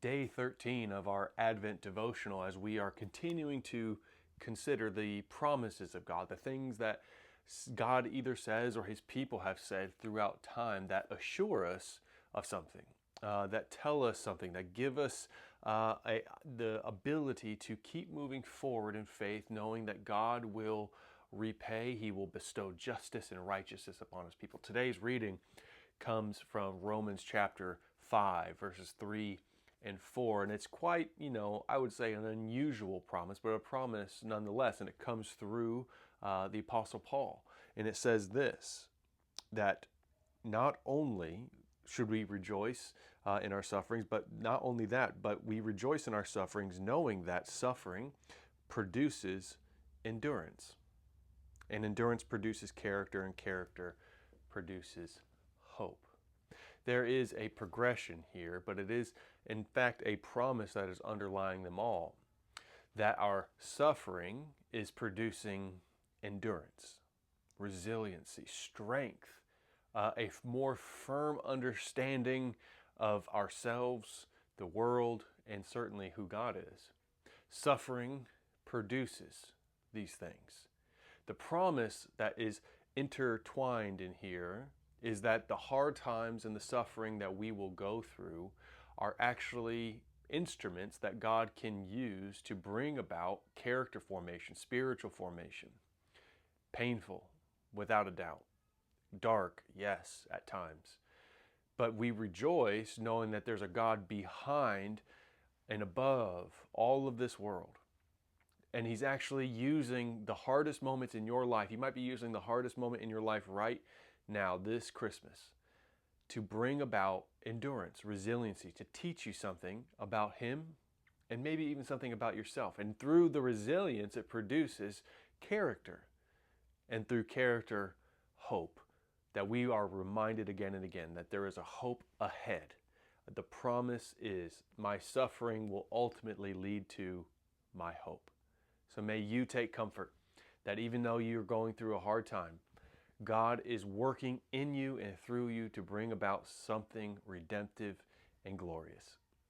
day 13 of our Advent devotional as we are continuing to consider the promises of God, the things that God either says or his people have said throughout time that assure us of something, that tell us something, that give us the ability to keep moving forward in faith, knowing that God will repay, he will bestow justice and righteousness upon his people. Today's reading comes from Romans chapter 5, verses 3 and 4. And it's quite, I would say an unusual promise, but a promise nonetheless. And it comes through the Apostle Paul. And it says this, that not only should we rejoice in our sufferings, but not only that, but we rejoice in our sufferings, knowing that suffering produces endurance. And endurance produces character, and character produces hope. There is a progression here, but it is in fact a promise that is underlying them all, that our suffering is producing endurance, resiliency, strength, a more firm understanding of ourselves, the world, and certainly who God is. Suffering produces these things. The promise that is intertwined in here is that the hard times and the suffering that we will go through are actually instruments that God can use to bring about character formation, spiritual formation. Painful, without a doubt. Dark, yes, at times. But we rejoice knowing that there's a God behind and above all of this world. And he's actually using the hardest moments in your life. He might be using the hardest moment in your life right now, this Christmas, to bring about endurance, resiliency, to teach you something about him and maybe even something about yourself. And through the resilience, it produces character. And through character, hope. That we are reminded again and again that there is a hope ahead. The promise is my suffering will ultimately lead to my hope. So may you take comfort that even though you're going through a hard time, God is working in you and through you to bring about something redemptive and glorious.